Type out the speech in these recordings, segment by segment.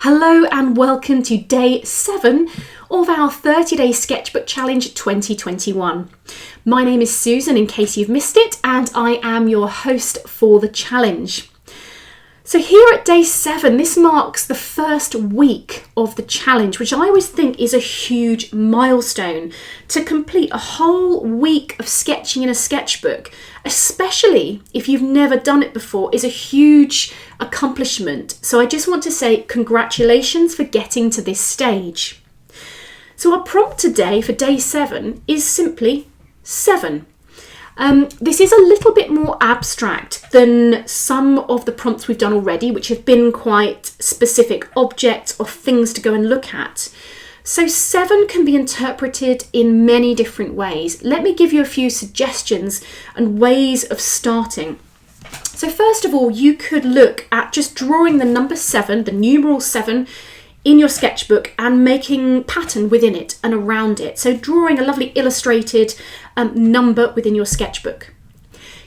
Hello and welcome to day 7 of our 30-day sketchbook challenge 2021. My name is Susan, in case you've missed it, and I am your host for the challenge. So here at day 7, this marks the first week of the challenge, which I always think is a huge milestone. To complete a whole week of sketching in a sketchbook, especially if you've never done it before, is a huge accomplishment. So I just want to say congratulations for getting to this stage. So our prompt today for day 7 is simply 7. This is a little bit more abstract than some of the prompts we've done already, which have been quite specific objects or things to go and look at. So 7 can be interpreted in many different ways. Let me give you a few suggestions and ways of starting. So first of all, you could look at just drawing the number 7, the numeral 7, in your sketchbook and making pattern within it and around it. So drawing a lovely illustrated number within your sketchbook.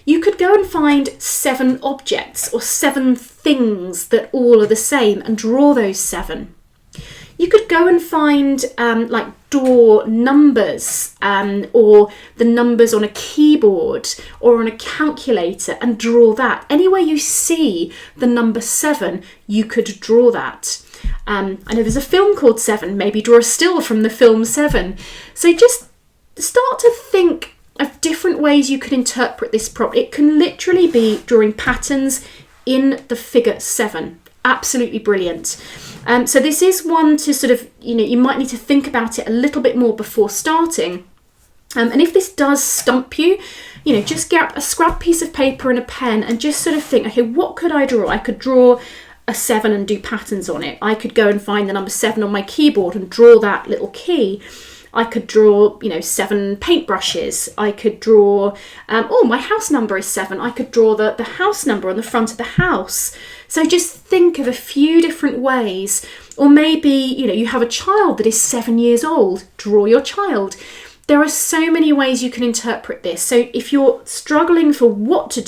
You could go and find 7 objects or 7 things that all are the same and draw those 7. You could go and find like door numbers or the numbers on a keyboard or on a calculator and draw that. Anywhere you see the number 7, you could draw that. I know there's a film called 7, maybe draw a still from the film 7. So just start to think of different ways you could interpret this prompt. It can literally be drawing patterns in the figure 7. Absolutely brilliant. So this is one to sort of, you might need to think about it a little bit more before starting. And if this does stump you, just get a scrap piece of paper and a pen and just sort of think, okay, what could I draw? I could draw a 7 and do patterns on it. I could go and find the number 7 on my keyboard and draw that little key. I could draw, 7 paintbrushes. I could draw, my house number is 7. I could draw the house number on the front of the house. So just think of a few different ways. Or maybe, you have a child that is 7 years old. Draw your child. There are so many ways you can interpret this. So if you're struggling for what to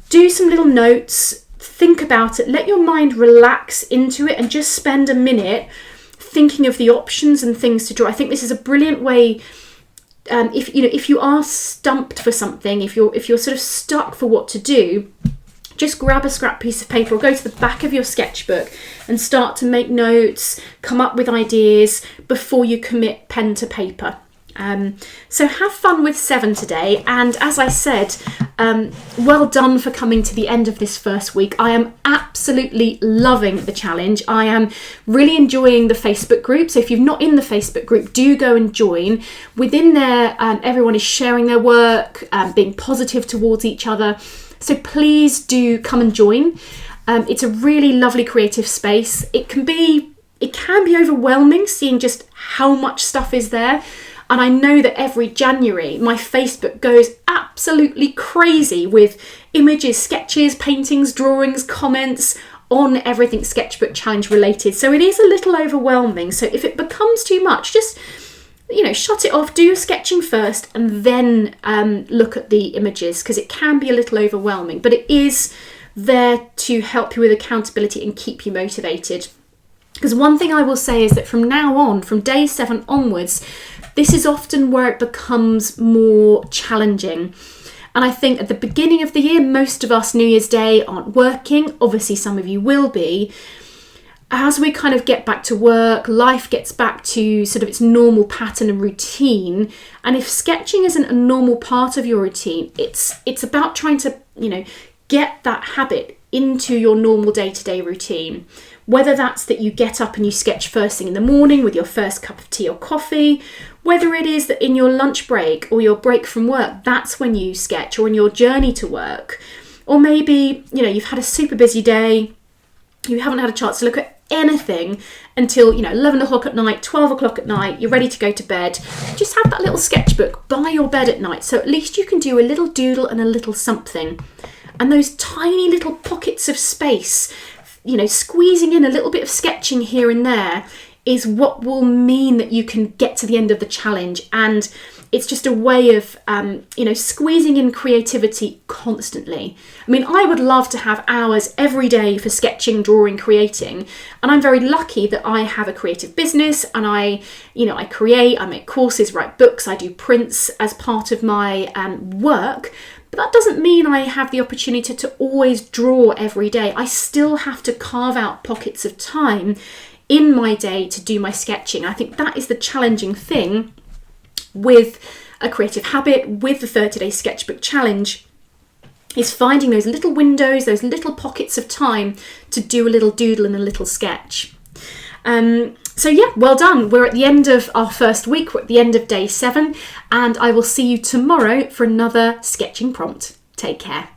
do some little notes, think about it, let your mind relax into it and just spend a minute thinking of the options and things to draw. I think this is a brilliant way. If you are stumped for something, if you're sort of stuck for what to do, just grab a scrap piece of paper or go to the back of your sketchbook and start to make notes, come up with ideas before you commit pen to paper. So have fun with 7 today, and as I said, well done for coming to the end of this first week. I am absolutely loving the challenge. I am really enjoying the Facebook group, so if you're not in the Facebook group, do go and join. Within there, everyone is sharing their work, being positive towards each other, so please do come and join. It's a really lovely creative space. It can be overwhelming seeing just how much stuff is there. And I know that every January, my Facebook goes absolutely crazy with images, sketches, paintings, drawings, comments on everything Sketchbook Challenge related. So it is a little overwhelming. So if it becomes too much, just, shut it off, do your sketching first and then look at the images, because it can be a little overwhelming. But it is there to help you with accountability and keep you motivated. Because one thing I will say is that from now on, from day 7 onwards, this is often where it becomes more challenging. And I think at the beginning of the year, most of us New Year's Day aren't working. Obviously, some of you will be. As we kind of get back to work, life gets back to sort of its normal pattern and routine. And if sketching isn't a normal part of your routine, it's about trying to, get that habit into your normal day-to-day routine. Whether that's that you get up and you sketch first thing in the morning with your first cup of tea or coffee, whether it is that in your lunch break or your break from work, that's when you sketch, or in your journey to work. Or maybe, you've had a super busy day, you haven't had a chance to look at anything until, 11 o'clock at night, 12 o'clock at night, you're ready to go to bed. Just have that little sketchbook by your bed at night, so at least you can do a little doodle and a little something. And those tiny little pockets of space, squeezing in a little bit of sketching here and there is what will mean that you can get to the end of the challenge. And it's just a way of, squeezing in creativity constantly. I mean, I would love to have hours every day for sketching, drawing, creating. And I'm very lucky that I have a creative business and I create, I make courses, write books, I do prints as part of my work. But that doesn't mean I have the opportunity to always draw every day. I still have to carve out pockets of time in my day to do my sketching. I think that is the challenging thing with a creative habit, with the 30-day sketchbook challenge, is finding those little windows, those little pockets of time to do a little doodle and a little sketch. So yeah, well done. We're at the end of our first week. We're at the end of day 7, and I will see you tomorrow for another sketching prompt. Take care.